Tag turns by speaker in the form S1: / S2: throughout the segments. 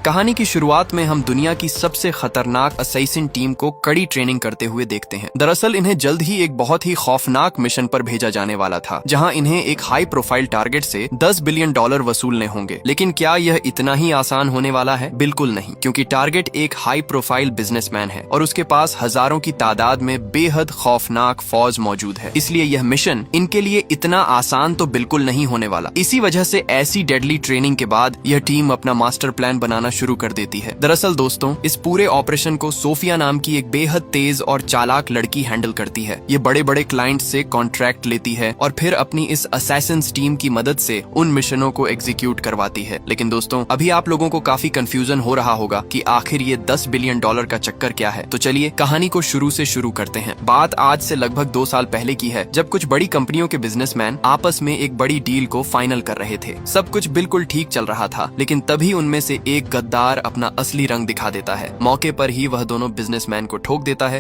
S1: कहानी की शुरुआत में हम दुनिया की सबसे खतरनाक असैसिन टीम को कड़ी ट्रेनिंग करते हुए देखते हैं। दरअसल इन्हें जल्द ही एक बहुत ही खौफनाक मिशन पर भेजा जाने वाला था, जहां इन्हें एक हाई प्रोफाइल टारगेट से $10 बिलियन वसूलने होंगे। लेकिन क्या यह इतना ही आसान होने वाला है? बिल्कुल नहीं, क्योंकि टारगेट एक हाई प्रोफाइल बिजनेसमैन है और उसके पास हजारों की तादाद में बेहद खौफनाक फौज मौजूद है। इसलिए यह मिशन इनके लिए इतना आसान तो बिल्कुल नहीं होने वाला। इसी वजह से ऐसी डेडली ट्रेनिंग के बाद यह टीम अपना मास्टर प्लान बनाना शुरू कर देती है। दरअसल दोस्तों, इस पूरे ऑपरेशन को सोफिया नाम की एक बेहद तेज और चालाक लड़की हैंडल करती है। ये बड़े बड़े क्लाइंट से कॉन्ट्रैक्ट लेती है और फिर अपनी इस असैसिन्स टीम की मदद से उन मिशनों को एग्जीक्यूट करवाती है। लेकिन दोस्तों, अभी आप लोगों को काफी कंफ्यूजन हो रहा होगा कि आखिर ये $10 बिलियन का चक्कर क्या है। तो चलिए कहानी को शुरू से शुरू करते हैं। बात आज से लगभग 2 साल पहले की है, जब कुछ बड़ी कंपनियों के बिजनेसमैन आपस में एक बड़ी डील को फाइनल कर रहे थे। सब कुछ बिल्कुल ठीक चल रहा था, लेकिन तभी उनमें से एक गद्दार अपना असली रंग दिखा देता है। मौके पर ही वह दोनों बिजनेसमैन को ठोक देता है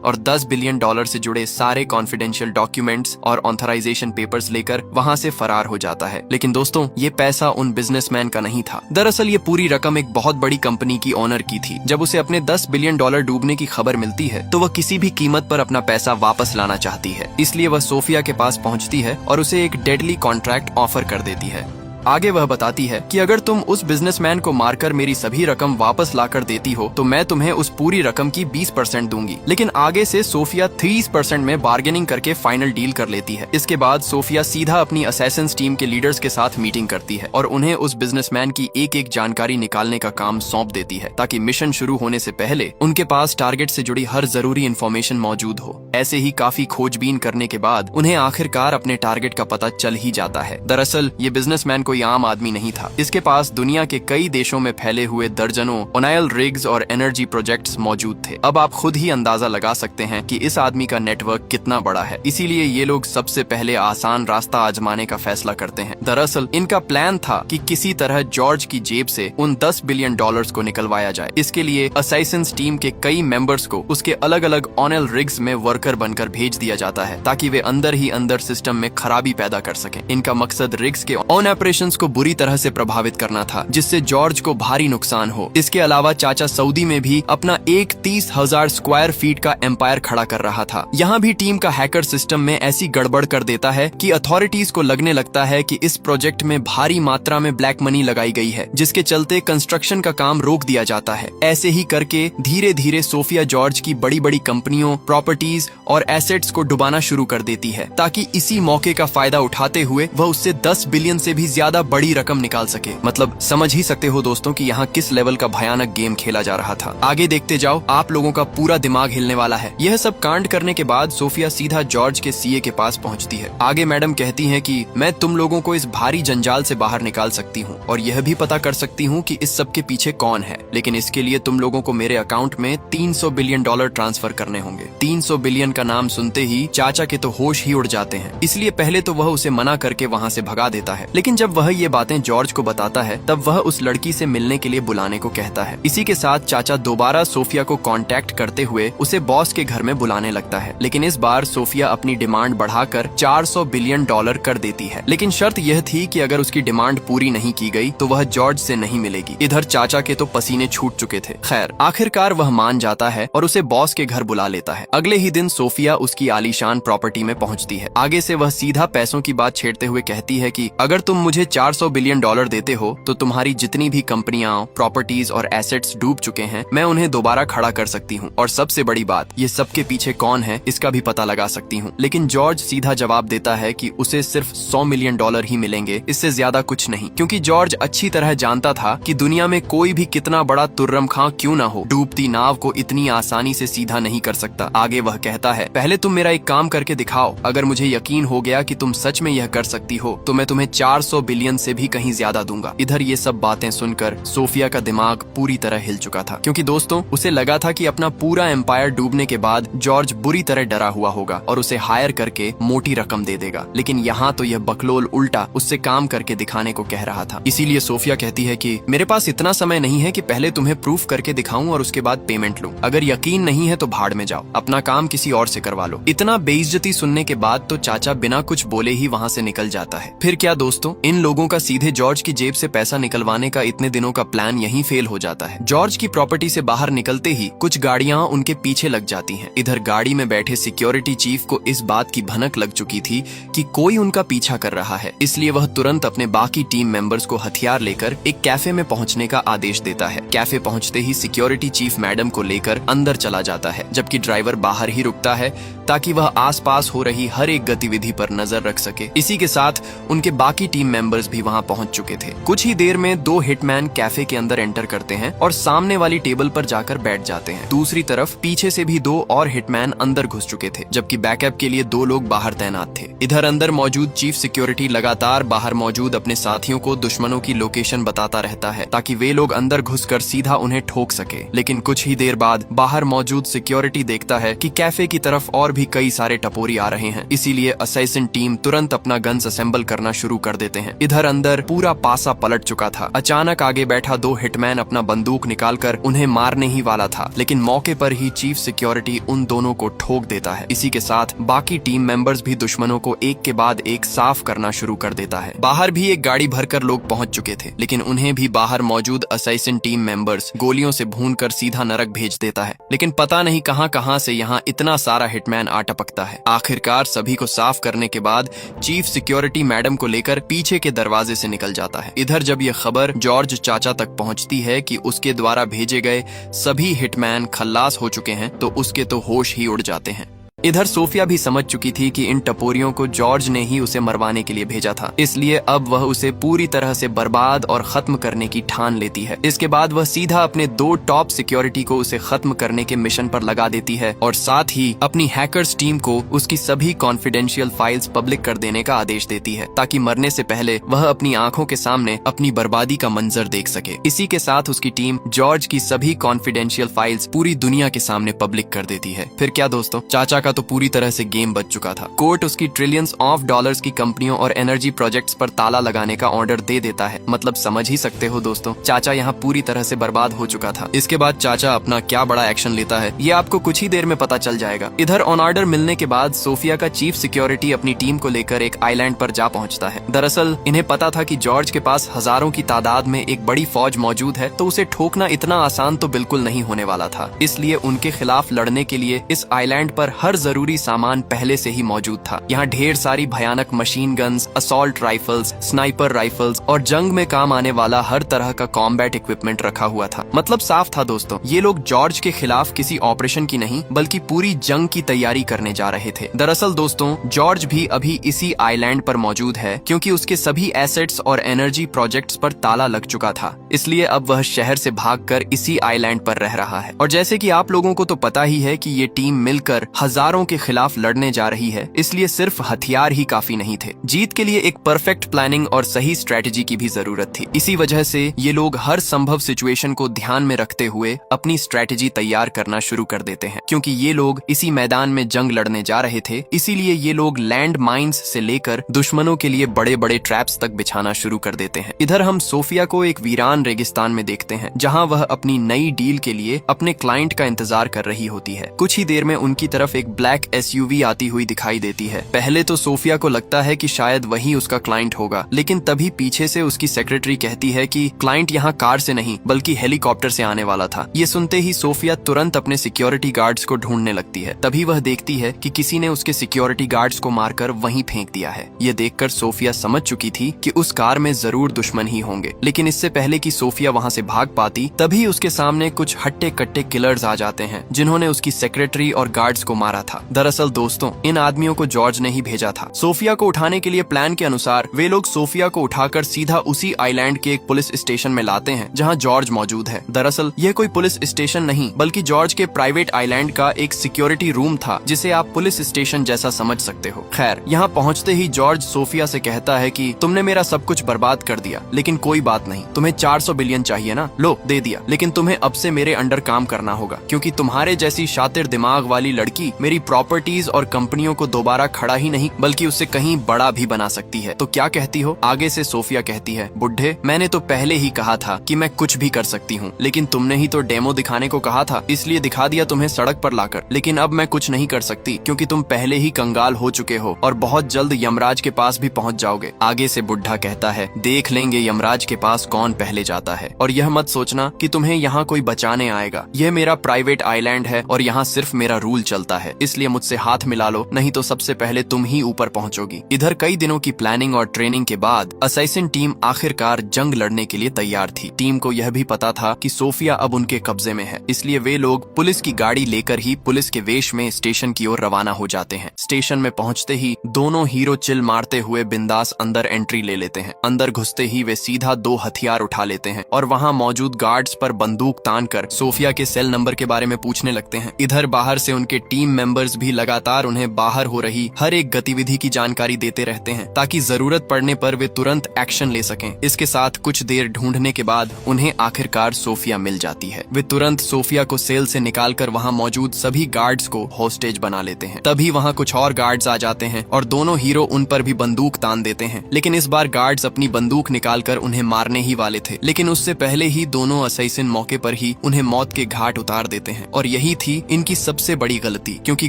S1: और $10 बिलियन से जुड़े सारे कॉन्फिडेंशियल डॉक्यूमेंट्स और ऑथराइजेशन पेपर्स लेकर वहां से फरार हो जाता है। लेकिन दोस्तों, ये पैसा उन बिजनेसमैन का नहीं था। दरअसल ये पूरी रकम एक बहुत बड़ी कंपनी की ओनर की थी। जब उसे अपने $10 बिलियन डूबने की खबर मिलती है तो वह किसी भी कीमत पर अपना पैसा वापस लाना चाहती है। इसलिए वह सोफिया के पास पहुंचती है और उसे एक डेडली कॉन्ट्रैक्ट ऑफर कर देती है। आगे वह बताती है कि अगर तुम उस बिजनेसमैन को मारकर मेरी सभी रकम वापस लाकर देती हो तो मैं तुम्हें उस पूरी रकम की 20% दूंगी। लेकिन आगे से सोफिया 30% में बार्गेनिंग करके फाइनल डील कर लेती है। इसके बाद सोफिया सीधा अपनी असैसिन्स टीम के लीडर्स के साथ मीटिंग करती है और उन्हें उस बिजनेसमैन की एक एक जानकारी निकालने का काम सौंप देती है, ताकि मिशन शुरू होने से पहले उनके पास टारगेट से जुड़ी हर जरूरी इन्फॉर्मेशन मौजूद हो। ऐसे ही काफी खोजबीन करने के बाद उन्हें आखिरकार अपने टारगेट का पता चल ही जाता है। दरअसल ये बिजनेसमैन कोई आम आदमी नहीं था। इसके पास दुनिया के कई देशों में फैले हुए दर्जनों ऑयल रिग्स और एनर्जी प्रोजेक्ट्स मौजूद थे। अब आप खुद ही अंदाजा लगा सकते हैं कि इस आदमी का नेटवर्क कितना बड़ा है। इसीलिए ये लोग सबसे पहले आसान रास्ता आजमाने का फैसला करते हैं। दरअसल इनका प्लान था कि किसी तरह जॉर्ज की जेब से उन $10 बिलियन को निकलवाया जाए। इसके लिए असैसिन्स टीम के कई मेंबर्स को उसके अलग अलग ऑयल रिग्स में वर्कर बनकर भेज दिया जाता है, ताकि वे अंदर ही अंदर सिस्टम में खराबी पैदा कर सकें। इनका मकसद रिग्स के ऑन ऑपरेशंस को बुरी तरह से प्रभावित करना था, जिससे जॉर्ज को भारी नुकसान हो। इसके अलावा चाचा सऊदी में भी अपना एक 30,000 स्क्वायर फीट का एम्पायर खड़ा कर रहा था। यहाँ भी टीम का हैकर सिस्टम में ऐसी गड़बड़ कर देता है कि अथॉरिटीज को लगने लगता है कि इस प्रोजेक्ट में भारी मात्रा में ब्लैक मनी लगाई गई है, जिसके चलते कंस्ट्रक्शन का काम रोक दिया जाता है। ऐसे ही करके धीरे धीरे सोफिया जॉर्ज की बड़ी बड़ी कंपनियों, प्रॉपर्टीज और एसेट्स को डुबाना शुरू कर देती है, ताकि इसी मौके का फायदा उठाते हुए वह उससे 10 बिलियन से भी ज्यादा बड़ी रकम निकाल सके। मतलब समझ ही सकते हो दोस्तों कि यहाँ किस लेवल का भयानक गेम खेला जा रहा था। आगे देखते जाओ, आप लोगों का पूरा दिमाग हिलने वाला है। यह सब कांड करने के बाद सोफिया सीधा जॉर्ज के सीए के पास पहुँचती है। आगे मैडम कहती है कि मैं तुम लोगों को इस भारी जंजाल से बाहर निकाल सकती हूँ और यह भी पता कर सकती हूँ कि इस सब के पीछे कौन है, लेकिन इसके लिए तुम लोगों को मेरे अकाउंट में $300 बिलियन ट्रांसफर करने होंगे। 300 बिलियन का नाम सुनते ही चाचा के तो होश ही उड़ जाते हैं। इसलिए पहले तो वह उसे मना करके वहाँ से भगा देता है, लेकिन जब वह ये बातें जॉर्ज को बताता है तब वह उस लड़की से मिलने के लिए बुलाने को कहता है। इसी के साथ चाचा दोबारा सोफिया को कांटेक्ट करते हुए उसे बॉस के घर में बुलाने लगता है, लेकिन इस बार सोफिया अपनी डिमांड बढ़ाकर $400 बिलियन कर देती है। लेकिन शर्त यह थी कि अगर उसकी डिमांड पूरी नहीं की गई तो वह जॉर्ज से नहीं मिलेगी। इधर चाचा के तो पसीने छूट चुके थे। खैर आखिरकार वह मान जाता है और उसे बॉस के घर बुला लेता है। अगले ही दिन सोफिया उसकी आलीशान प्रॉपर्टी में पहुंचती है। आगे से वह सीधा पैसों की बात छेड़ते हुए कहती है कि अगर तुम मुझे $400 बिलियन देते हो तो तुम्हारी जितनी भी कंपनियां, प्रॉपर्टीज और एसेट्स डूब चुके हैं, मैं उन्हें दोबारा खड़ा कर सकती हूँ। और सबसे बड़ी बात, ये सब के पीछे कौन है इसका भी पता लगा सकती हूँ। लेकिन जॉर्ज सीधा जवाब देता है कि उसे सिर्फ $100 मिलियन ही मिलेंगे, इससे ज्यादा कुछ नहीं। क्योंकि जॉर्ज अच्छी तरह जानता था कि दुनिया में कोई भी कितना बड़ा तुर्रम खां क्यों न हो, डूबती नाव को इतनी आसानी से सीधा नहीं कर सकता। आगे वह कहता है, पहले तुम मेरा एक काम करके दिखाओ। अगर मुझे यकीन हो गया कि तुम सच में यह कर सकती हो तो मैं तुम्हें $400 बिलियन से भी कहीं ज्यादा दूंगा। इधर ये सब बातें सुनकर सोफिया का दिमाग पूरी तरह हिल चुका था, क्योंकि दोस्तों उसे लगा था कि अपना पूरा एम्पायर डूबने के बाद जॉर्ज बुरी तरह डरा हुआ होगा और उसे हायर करके मोटी रकम दे देगा। लेकिन यहाँ तो यह बकलोल उल्टा उससे काम करके दिखाने को कह रहा था। इसीलिए सोफिया कहती है कि मेरे पास इतना समय नहीं है कि पहले तुम्हें प्रूफ करके दिखाऊं और उसके बाद पेमेंट लूं। अगर यकीन नहीं है तो भाड़ में जाओ, अपना काम किसी और से करवा लो। इतना बेइज्जती सुनने के बाद तो चाचा बिना कुछ बोले ही वहाँ से निकल जाता है। फिर क्या दोस्तों, इन लोगों का सीधे जॉर्ज की जेब से पैसा निकलवाने का इतने दिनों का प्लान यहीं फेल हो जाता है। जॉर्ज की प्रॉपर्टी से बाहर निकलते ही कुछ गाड़ियां उनके पीछे लग जाती हैं। इधर गाड़ी में बैठे सिक्योरिटी चीफ को इस बात की भनक लग चुकी थी कि कोई उनका पीछा कर रहा है, इसलिए वह तुरंत अपने बाकी टीम मेंबर्स को हथियार लेकर एक कैफे में पहुंचने का आदेश देता है। कैफे पहुंचते ही सिक्योरिटी चीफ मैडम को लेकर अंदर चला जाता है, जबकि ड्राइवर बाहर ही रुकता है ताकि वह आसपास हो रही हर एक गतिविधि पर नजर रख सके। इसी के साथ उनके बाकी टीम मेंबर्स भी वहां पहुंच चुके थे। कुछ ही देर में 2 हिटमैन कैफे के अंदर एंटर करते हैं और सामने वाली टेबल पर जाकर बैठ जाते हैं। दूसरी तरफ पीछे से भी 2 और हिटमैन अंदर घुस चुके थे, जबकि बैकअप के लिए 2 लोग बाहर तैनात थे। इधर अंदर मौजूद चीफ सिक्योरिटी लगातार बाहर मौजूद अपने साथियों को दुश्मनों की लोकेशन बताता रहता है ताकि वे लोग अंदर घुसकर सीधा उन्हें ठोक सके। लेकिन कुछ ही देर बाद बाहर मौजूद सिक्योरिटी देखता है कि कैफे की तरफ और भी कई सारे टपोरी आ रहे हैं, इसीलिए असैसिन टीम तुरंत अपना गन्स असेंबल करना शुरू कर देते हैं। इधर अंदर पूरा पासा पलट चुका था। अचानक आगे बैठा 2 हिटमैन अपना बंदूक निकालकर उन्हें मारने ही वाला था, लेकिन मौके पर ही चीफ सिक्योरिटी उन दोनों को ठोक देता है। इसी के साथ बाकी टीम मेंबर्स भी दुश्मनों को एक के बाद एक साफ करना शुरू कर देता है। बाहर भी एक गाड़ी भरकर लोग पहुंच चुके थे, लेकिन उन्हें भी बाहर मौजूद असैसिन टीम मेंबर्स गोलियों से भूनकर सीधा नरक भेज देता है। लेकिन पता नहीं कहां से यहाँ इतना सारा हिटमैन आ टपकता है। आखिरकार सभी को साफ करने के बाद चीफ सिक्योरिटी मैडम को लेकर पीछे के दरवाजे से निकल जाता है। इधर जब यह खबर जॉर्ज चाचा तक पहुंचती है कि उसके द्वारा भेजे गए सभी हिटमैन खल्लास हो चुके हैं, तो उसके तो होश ही उड़ जाते हैं। इधर सोफिया भी समझ चुकी थी कि इन टपोरियों को जॉर्ज ने ही उसे मरवाने के लिए भेजा था, इसलिए अब वह उसे पूरी तरह से बर्बाद और खत्म करने की ठान लेती है। इसके बाद वह सीधा अपने 2 टॉप सिक्योरिटी को उसे खत्म करने के मिशन पर लगा देती है और साथ ही अपनी हैकर्स टीम को उसकी सभी कॉन्फिडेंशियल फाइल्स पब्लिक कर देने का आदेश देती है, ताकि मरने से पहले वह अपनी आंखों के सामने अपनी बर्बादी का मंजर देख सके। इसी के साथ उसकी टीम जॉर्ज की सभी कॉन्फिडेंशियल फाइल्स पूरी दुनिया के सामने पब्लिक कर देती है। फिर क्या दोस्तों, चाचा का तो पूरी तरह से गेम बच चुका था। कोर्ट उसकी ट्रिलियंस ऑफ डॉलर्स की कंपनियों और एनर्जी प्रोजेक्ट्स पर ताला लगाने का ऑर्डर दे देता है। मतलब समझ ही सकते हो दोस्तों, चाचा यहाँ पूरी तरह से बर्बाद हो चुका था। इसके बाद चाचा अपना क्या बड़ा एक्शन लेता है, ये आपको कुछ ही देर में पता चल जाएगा। इधर ऑन ऑर्डर मिलने के बाद सोफिया का चीफ सिक्योरिटी अपनी टीम को लेकर एक आइलैंड पर जा पहुंचता है। दरअसल इन्हें पता था कि जॉर्ज के पास हजारों की तादाद में एक बड़ी फौज मौजूद है, तो उसे ठोकना इतना आसान तो बिल्कुल नहीं होने वाला था। इसलिए उनके खिलाफ लड़ने के लिए इस आइलैंड पर हर जरूरी सामान पहले से ही मौजूद था। यहाँ ढेर सारी भयानक machine guns, assault rifles, sniper rifles और जंग में काम आने वाला हर तरह का कॉम्बैट इक्विपमेंट रखा हुआ था। मतलब साफ था दोस्तों, ये लोग जॉर्ज के खिलाफ किसी ऑपरेशन की नहीं बल्कि पूरी जंग की तैयारी करने जा रहे थे। दरअसल दोस्तों, जॉर्ज भी अभी इसी आइलैंड पर मौजूद है, क्योंकि उसके सभी एसेट्स और एनर्जी प्रोजेक्ट्स पर ताला लग चुका था। इसलिए अब वह शहर से भागकर इसी आइलैंड पर रह रहा है। और जैसे कि आप लोगों को तो पता ही है कि ये टीम मिलकर हजारों के खिलाफ लड़ने जा रही है, इसलिए सिर्फ हथियार ही काफी नहीं थे। जीत के लिए एक परफेक्ट प्लानिंग और सही स्ट्रेटेजी की भी जरूरत थी। इसी वजह से ये लोग हर संभव सिचुएशन को ध्यान में रखते हुए अपनी स्ट्रेटेजी तैयार करना शुरू कर देते हैं। क्योंकि ये लोग इसी मैदान में जंग लड़ने जा रहे थे, इसीलिए ये लोग लैंड माइंस से लेकर दुश्मनों के लिए बड़े बड़े ट्रैप्स तक बिछाना शुरू कर देते हैं। इधर हम सोफिया को एक वीरान रेगिस्तान में देखते हैं, जहां वह अपनी नई डील के लिए अपने क्लाइंट का इंतजार कर रही होती है। कुछ ही देर में उनकी तरफ एक ब्लैक एसयूवी आती हुई दिखाई देती है। पहले तो सोफिया को लगता है कि शायद वही उसका क्लाइंट होगा, लेकिन तभी पीछे से उसकी सेक्रेटरी कहती है कि क्लाइंट यहाँ कार से नहीं बल्कि हेलीकॉप्टर से आने वाला था। ये सुनते ही सोफिया तुरंत अपने सिक्योरिटी गार्ड्स को ढूंढने लगती है। तभी वह देखती है कि किसी ने उसके सिक्योरिटी गार्ड्स को मारकर वहीं फेंक दिया है। ये देखकर सोफिया समझ चुकी थी कि उस कार में जरूर दुश्मन ही होंगे, लेकिन इससे पहले कि सोफिया वहां से भाग पाती, तभी उसके सामने कुछ हट्टे कट्टे किलर्स आ जाते हैं, जिन्होंने उसकी सेक्रेटरी और गार्ड्स को मारा था। दरअसल दोस्तों, इन आदमियों को जॉर्ज ने ही भेजा था। सोफिया को उठाने के लिए प्लान के अनुसार वे लोग सोफिया को उठाकर सीधा उसी आइलैंड के एक पुलिस स्टेशन में लाते हैं, जहां जॉर्ज मौजूद है। दरअसल यह कोई पुलिस स्टेशन नहीं बल्कि जॉर्ज के प्राइवेट आइलैंड का एक सिक्योरिटी रूम था, जिसे आप पुलिस स्टेशन जैसा समझ सकते हो। खैर, यहाँ पहुँचते ही जॉर्ज सोफिया से कहता है कि तुमने मेरा सब कुछ बर्बाद कर दिया, लेकिन कोई बात नहीं, तुम्हें 400 बिलियन चाहिए ना, लो दे दिया, लेकिन तुम्हें अब से मेरे अंडर काम करना होगा, क्योंकि तुम्हारे जैसी शातिर दिमाग वाली लड़की मेरी मेरी प्रॉपर्टीज और कंपनियों को दोबारा खड़ा ही नहीं बल्कि उससे कहीं बड़ा भी बना सकती है। तो क्या कहती हो? आगे से सोफिया कहती है, बुढ़े, मैंने तो पहले ही कहा था कि मैं कुछ भी कर सकती हूँ, लेकिन तुमने ही तो डेमो दिखाने को कहा था, इसलिए दिखा दिया तुम्हें सड़क पर लाकर। लेकिन अब मैं कुछ नहीं कर सकती क्योंकि तुम पहले ही कंगाल हो चुके हो और बहुत जल्द यमराज के पास भी पहुँच जाओगे। आगे से बुढ़ा कहता है, देख लेंगे यमराज के पास कौन पहले जाता है, और यह मत सोचना कि तुम्हें यहाँ कोई बचाने आएगा। यह मेरा प्राइवेट आइलैंड है और यहाँ सिर्फ मेरा रूल चलता है, इसलिए मुझसे हाथ मिला लो, नहीं तो सबसे पहले तुम ही ऊपर पहुँचोगी। इधर कई दिनों की प्लानिंग और ट्रेनिंग के बाद असैसिन टीम आखिरकार जंग लड़ने के लिए तैयार थी। टीम को यह भी पता था कि सोफिया अब उनके कब्जे में है, इसलिए वे लोग पुलिस की गाड़ी लेकर ही पुलिस के वेश में स्टेशन की ओर रवाना हो जाते हैं। स्टेशन में पहुंचते ही दोनों हीरो चिल मारते हुए बिंदास अंदर एंट्री ले लेते हैं। अंदर घुसते ही वे सीधा 2 हथियार उठा लेते हैं और वहां मौजूद गार्ड्स पर बंदूक तान कर सोफिया के सेल नंबर के बारे में पूछने लगते हैं। इधर बाहर से उनके टीम मेंबर्स भी लगातार उन्हें बाहर हो रही हर एक गतिविधि की जानकारी देते रहते हैं ताकि जरूरत पड़ने पर वे तुरंत एक्शन ले सकें। इसके साथ कुछ देर ढूंढने के बाद उन्हें आखिरकार सोफिया मिल जाती है। वे तुरंत सोफिया को सेल से निकालकर वहां मौजूद सभी गार्ड्स को होस्टेज बना लेते हैं। तभी वहां कुछ और गार्ड्स आ जाते हैं और दोनों हीरो उन पर भी बंदूक तान देते हैं, लेकिन इस बार गार्ड्स अपनी बंदूक निकालकर उन्हें मारने ही वाले थे। लेकिन उससे पहले ही दोनों असैसिन मौके पर ही उन्हें मौत के घाट उतार देते हैं और यही थी इनकी सबसे बड़ी गलती, क्योंकि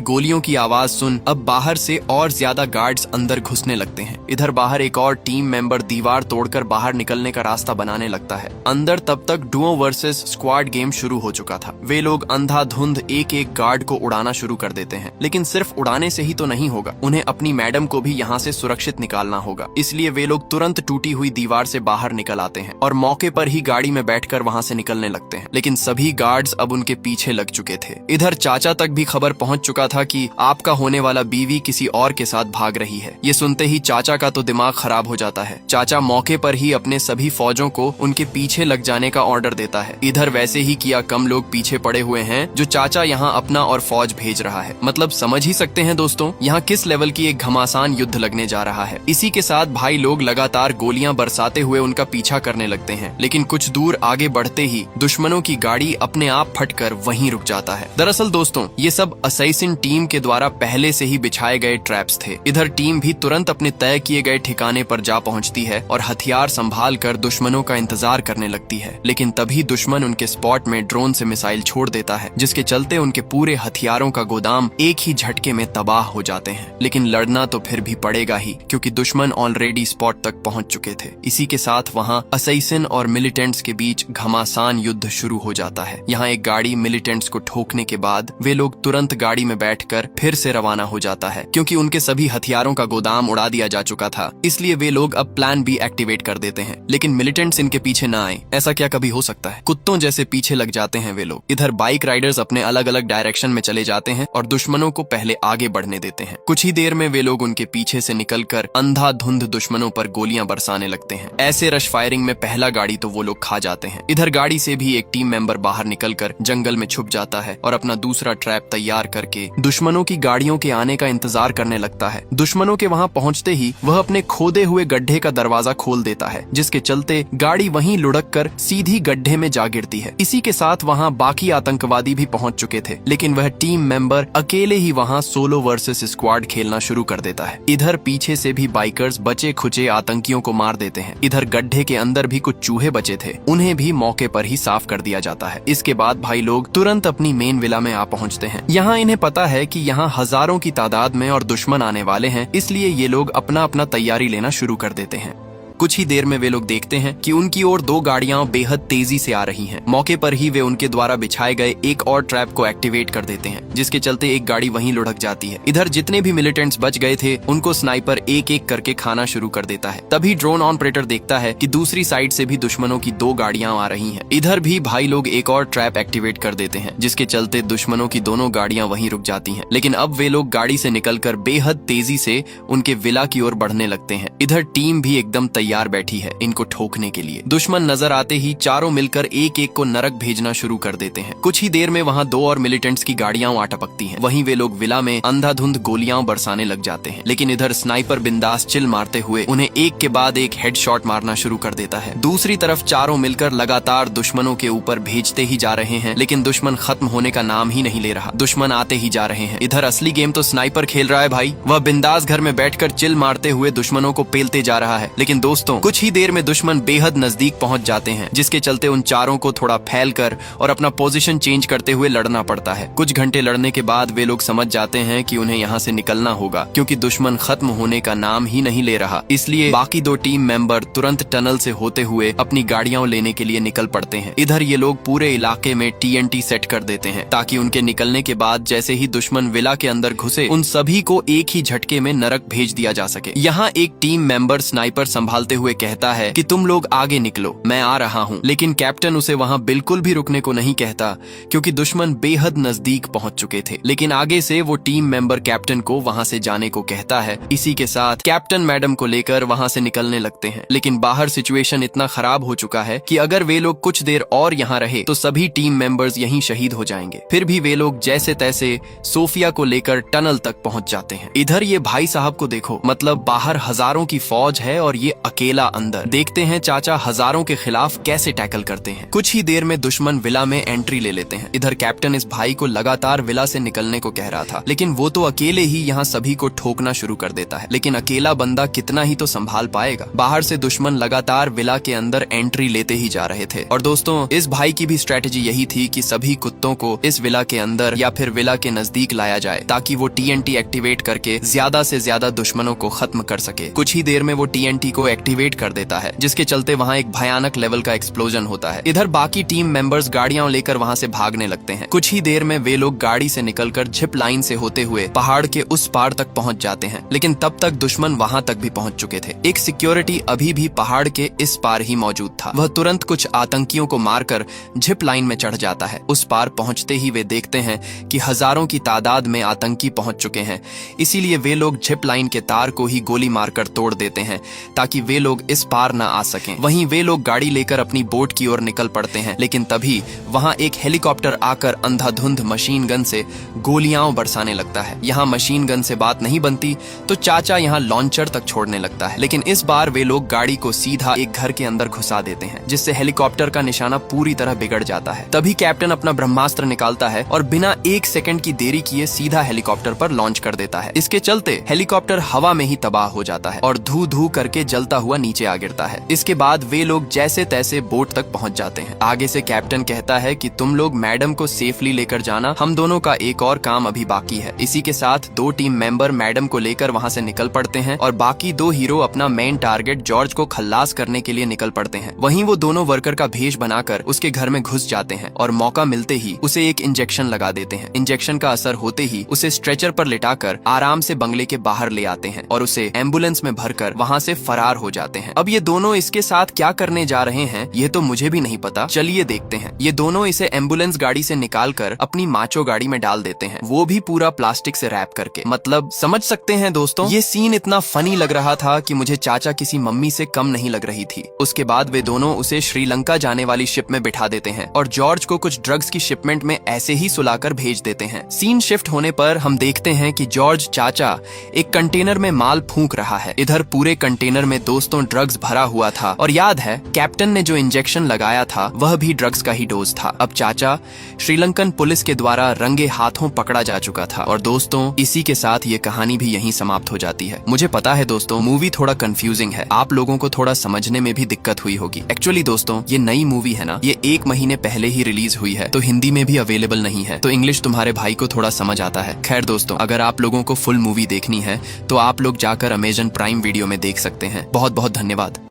S1: गोलियों की आवाज सुन अब बाहर से और ज्यादा गार्ड्स अंदर घुसने लगते हैं। इधर बाहर एक और टीम मेंबर दीवार तोड़कर बाहर निकलने का रास्ता बनाने लगता है। अंदर तब तक डुओ वर्सेस स्क्वाड गेम शुरू हो चुका था। वे लोग अंधाधुंध एक एक गार्ड को उड़ाना शुरू कर देते हैं, लेकिन सिर्फ उड़ाने से ही तो नहीं होगा, उन्हें अपनी मैडम को भी यहाँ से सुरक्षित निकालना होगा। इसलिए वे लोग तुरंत टूटी हुई दीवार से बाहर निकल आते हैं और मौके पर ही गाड़ी में बैठकर वहाँ से निकलने लगते हैं। लेकिन सभी गार्ड्स अब उनके पीछे लग चुके थे। इधर चाचा तक भी खबर पहुंच चुका था कि आपका होने वाला बीवी किसी और के साथ भाग रही है। ये सुनते ही चाचा का तो दिमाग खराब हो जाता है। चाचा मौके पर ही अपने सभी फौजों को उनके पीछे लग जाने का ऑर्डर देता है। इधर वैसे ही किया कम लोग पीछे पड़े हुए हैं जो चाचा यहाँ अपना और फौज भेज रहा है। मतलब समझ ही सकते हैं दोस्तों यहाँ किस लेवल की एक घमासान युद्ध लगने जा रहा है। इसी के साथ भाई लोग लगातार गोलियां बरसाते हुए उनका पीछा करने लगते हैं, लेकिन कुछ दूर आगे बढ़ते ही दुश्मनों की गाड़ी अपने आप फटकर वहीं रुक जाता है। दरअसल दोस्तों ये सब असैसिन टीम के द्वारा पहले से ही बिछाए गए ट्रैप्स थे। इधर टीम भी तुरंत अपने तय किए गए ठिकाने पर जा पहुंचती है और हथियार संभाल कर दुश्मनों का इंतजार करने लगती है। लेकिन तभी दुश्मन उनके स्पॉट में ड्रोन से मिसाइल छोड़ देता है, जिसके चलते उनके पूरे हथियारों का गोदाम एक ही झटके में तबाह हो जाते हैं। लेकिन लड़ना तो फिर भी पड़ेगा ही, क्योंकि दुश्मन ऑलरेडी स्पॉट तक पहुंच चुके थे। इसी के साथ वहां असैसिन और मिलिटेंट्स के बीच घमासान युद्ध शुरू हो जाता है। यहाँ एक गाड़ी मिलिटेंट्स को ठोकने के बाद वे लोग तुरंत गाड़ी में बैठकर फिर से रवाना हो जाता है, क्योंकि उनके सभी हथियारों का गोदाम उड़ा दिया जा चुका था। इसलिए वे लोग अब प्लान बी एक्टिवेट कर देते हैं, लेकिन मिलिटेंट्स इनके पीछे ना आए, ऐसा क्या कभी हो सकता है? कुत्तों जैसे पीछे लग जाते हैं वे लोग। इधर बाइक राइडर्स अपने अलग अलग डायरेक्शन में चले जाते हैं और दुश्मनों को पहले आगे बढ़ने देते हैं। कुछ ही देर में वे लोग उनके पीछे से निकलकर अंधाधुंध दुश्मनों पर गोलियां बरसाने लगते हैं। ऐसे रश फायरिंग में पहला गाड़ी तो वो लोग खा जाते हैं। इधर गाड़ी से भी एक टीम मेंबर बाहर निकलकर जंगल में छुप जाता है और अपना दूसरा ट्रैप तैयार करके दुश्मनों की गाड़ियों के आने का इंतजार करने लगता है। दुश्मनों के वहां पहुंचते ही वह अपने खोदे हुए गड्ढे का दरवाजा खोल देता है, जिसके चलते गाड़ी वहीं लुढ़क कर सीधी गड्ढे में जा गिरती है। इसी के साथ वहां बाकी आतंकवादी भी पहुंच चुके थे, लेकिन वह टीम मेंबर अकेले ही वहां सोलो वर्सेस स्क्वाड खेलना शुरू कर देता है। इधर पीछे से भी बाइकर्स बचे खुचे आतंकियों को मार देते हैं। इधर गड्ढे के अंदर भी कुछ चूहे बचे थे, उन्हें भी मौके पर ही साफ कर दिया जाता है। इसके बाद भाई लोग तुरंत अपनी मेन विला में आ पहुंचते हैं। यहाँ इन्हें पता है कि यहाँ हजारों की तादाद में और दुश्मन आने वाले हैं, इसलिए ये लोग अपना अपना तैयारी लेना शुरू कर देते हैं। कुछ ही देर में वे लोग देखते हैं कि उनकी ओर 2 गाड़ियां बेहद तेजी से आ रही हैं। मौके पर ही वे उनके द्वारा बिछाए गए एक और ट्रैप को एक्टिवेट कर देते हैं, जिसके चलते एक गाड़ी वहीं लुढ़क जाती है। इधर जितने भी मिलिटेंट्स बच गए थे उनको स्नाइपर एक एक करके खाना शुरू कर देता है। तभी ड्रोन ऑपरेटर देखता है कि दूसरी साइड से भी दुश्मनों की 2 गाड़ियां आ रही हैं। इधर भी भाई लोग एक और ट्रैप एक्टिवेट कर देते हैं, जिसके चलते दुश्मनों की दोनों गाड़ियां वहीं रुक जाती हैं। लेकिन अब वे लोग गाड़ी से निकलकर बेहद तेजी से उनके विला की ओर बढ़ने लगते हैं। इधर टीम भी एकदम तैयार तैयार बैठी है इनको ठोकने के लिए। दुश्मन नजर आते ही चारों मिलकर एक एक को नरक भेजना शुरू कर देते हैं। कुछ ही देर में वहाँ 2 और मिलिटेंट्स की गाड़ियां आ टपकती हैं। वहीं वे लोग विला में अंधाधुंध गोलियां बरसाने लग जाते हैं, लेकिन इधर स्नाइपर बिंदास चिल मारते हुए उन्हें एक के बाद एक हेडशॉट मारना शुरू कर देता है। दूसरी तरफ चारों मिलकर लगातार दुश्मनों के ऊपर भेजते ही जा रहे हैं, लेकिन दुश्मन खत्म होने का नाम ही नहीं ले रहा। दुश्मन आते ही जा रहे हैं। इधर असली गेम तो स्नाइपर खेल रहा है भाई। वह बिंदास घर में बैठकर चिल मारते हुए दुश्मनों को पेलते जा रहा है। लेकिन दोस्तों कुछ ही देर में दुश्मन बेहद नजदीक पहुंच जाते हैं, जिसके चलते उन चारों को थोड़ा फैल कर और अपना पोजीशन चेंज करते हुए लड़ना पड़ता है। कुछ घंटे लड़ने के बाद वे लोग समझ जाते हैं कि उन्हें यहाँ से निकलना होगा, क्योंकि दुश्मन खत्म होने का नाम ही नहीं ले रहा। इसलिए बाकी 2 टीम मेंबर तुरंत टनल से होते हुए अपनी गाड़ियां लेने के लिए निकल पड़ते हैं। इधर ये लोग पूरे इलाके में TNT सेट कर देते हैं, ताकि उनके निकलने के बाद जैसे ही दुश्मन विला के अंदर घुसे उन सभी को एक ही झटके में नरक भेज दिया जा सके। यहाँ एक टीम मेंबर स्नाइपर संभालते हुए कहता है कि तुम लोग आगे निकलो, मैं आ रहा हूँ। लेकिन कैप्टन उसे वहाँ बिल्कुल भी रुकने को नहीं कहता, क्योंकि दुश्मन बेहद नजदीक पहुंच चुके थे। लेकिन आगे से वो टीम मेंबर कैप्टन को वहाँ से जाने को कहता है। इसी के साथ कैप्टन मैडम को लेकर वहाँ से निकलने लगते हैं। लेकिन बाहर सिचुएशन इतना खराब हो चुका है कि अगर वे लोग कुछ देर और यहाँ रहे तो सभी टीम मेंबर्स यहीं शहीद हो जाएंगे। फिर भी वे लोग जैसे तैसे सोफिया को लेकर टनल तक पहुंच जाते हैं। इधर ये भाई साहब को देखो, मतलब बाहर हजारों की फौज है और ये अकेला अंदर। देखते हैं चाचा हजारों के खिलाफ कैसे टैकल करते हैं। कुछ ही देर में दुश्मन विला में एंट्री ले लेते हैं। इधर कैप्टन इस भाई को लगातार विला से निकलने को कह रहा था, लेकिन वो तो अकेले ही यहाँ सभी को ठोकना शुरू कर देता है। लेकिन अकेला बंदा कितना ही तो संभाल पाएगा। बाहर से दुश्मन लगातार विला के अंदर एंट्री लेते ही जा रहे थे। और दोस्तों इस भाई की भी स्ट्रेटेजी यही थी कि सभी कुत्तों को इस विला के अंदर या फिर विला के नजदीक लाया जाए, ताकि वो TNT एक्टिवेट करके ज्यादा से ज्यादा दुश्मनों को खत्म कर सके। कुछ ही देर में वो TNT को एक्टिवेट कर देता है, जिसके चलते वहाँ एक भयानक लेवल का एक्सप्लोजन होता है। इधर बाकी टीम मेंबर्स गाड़ियां लेकर वहाँ से भागने लगते हैं। कुछ ही देर में वे लोग गाड़ी से निकलकर जिप लाइन से होते हुए पहाड़ के उस पार तक पहुँच जाते हैं। लेकिन तब तक दुश्मन वहाँ तक भी पहुँच चुके थे। एक सिक्योरिटी अभी भी पहाड़ के इस पार ही मौजूद था। वह तुरंत कुछ आतंकियों को मारकर जिप लाइन में चढ़ जाता है। उस पार पहुंचते ही वे देखते हैं कि हजारों की तादाद में आतंकी पहुंच चुके हैं। इसीलिए वे लोग जिप लाइन के तार को ही गोली मारकर तोड़ देते हैं, ताकि वे लोग इस पार न आ सकें। वहीं वे लोग गाड़ी लेकर अपनी बोट की ओर निकल पड़ते हैं। लेकिन तभी वहां एक हेलीकॉप्टर आकर अंधाधुंध मशीन गन से गोलियां बरसाने लगता है। यहाँ मशीन गन से बात नहीं बनती तो चाचा यहाँ लॉन्चर तक छोड़ने लगता है। लेकिन इस बार वे लोग गाड़ी को सीधा एक घर के अंदर घुसा देते हैं, जिससे हेलीकॉप्टर का निशाना पूरी तरह बिगड़ जाता है। तभी कैप्टन अपना ब्रह्मास्त्र निकालता है और बिना 1 सेकंड की देरी किए सीधा हेलीकॉप्टर पर लॉन्च कर देता है। इसके चलते हेलीकॉप्टर हवा में ही तबाह हो जाता है और धू धू करके जलता हुआ नीचे आ गिरता है। इसके बाद वे लोग जैसे तैसे बोट तक पहुंच जाते हैं। आगे से कैप्टन कहता है कि तुम लोग मैडम को सेफली लेकर जाना, हम दोनों का एक और काम अभी बाकी है। इसी के साथ 2 टीम मेंबर मैडम को लेकर वहाँ से निकल पड़ते हैं और बाकी 2 हीरो अपना मेन टारगेट जॉर्ज को खल्लास करने के लिए निकल पड़ते हैं। वहीं वो दोनों वर्कर का भेष बनाकर उसके घर में घुस जाते हैं और मौका मिलते ही उसे एक इंजेक्शन लगा देते हैं। इंजेक्शन का असर होते ही उसे स्ट्रेचर पर लिटाकर आराम से बंगले के बाहर ले आते हैं और उसे एम्बुलेंस में भरकर वहाँ से फरार हो जाते हैं। अब ये दोनों इसके साथ क्या करने जा रहे हैं ये तो मुझे भी नहीं पता, चलिए देखते हैं। ये दोनों इसे एम्बुलेंस गाड़ी से निकालकर अपनी माचो गाड़ी में डाल देते हैं, वो भी पूरा प्लास्टिक से रैप करके। मतलब समझ सकते हैं दोस्तों, ये सीन इतना फनी लग रहा था कि मुझे चाचा किसी मम्मी से कम नहीं लग रही थी। उसके बाद वे दोनों उसे श्रीलंका जाने वाली शिप में बिठा देते हैं और जॉर्ज को कुछ ड्रग्स की शिपमेंट में ऐसे ही सुलाकर भेज देते हैं। सीन शिफ्ट होने पर हम देखते हैं कि जॉर्ज चाचा एक कंटेनर में माल फूंक रहा है। इधर पूरे कंटेनर में दोस्तों ड्रग्स भरा हुआ था और याद है कैप्टन ने जो इंजेक्शन लगाया था वह भी ड्रग्स का ही डोज था। अब चाचा श्रीलंकन पुलिस के द्वारा रंगे हाथों पकड़ा जा चुका था। और दोस्तों इसी के साथ ये कहानी भी यहीं समाप्त हो जाती है। मुझे पता है दोस्तों मूवी थोड़ा कंफ्यूजिंग है, आप लोगों को थोड़ा समझने में भी दिक्कत हुई होगी। एक्चुअली दोस्तों ये नई मूवी है ना, ये 1 महीने पहले ही रिलीज हुई है, तो हिंदी में भी अवेलेबल नहीं है, तो इंग्लिश तुम्हारे भाई को थोड़ा समझ आता है। खैर दोस्तों अगर आप लोगों को फुल मूवी देखनी है तो आप लोग जाकर अमेज़न प्राइम वीडियो में देख सकते हैं। बहुत बहुत धन्यवाद।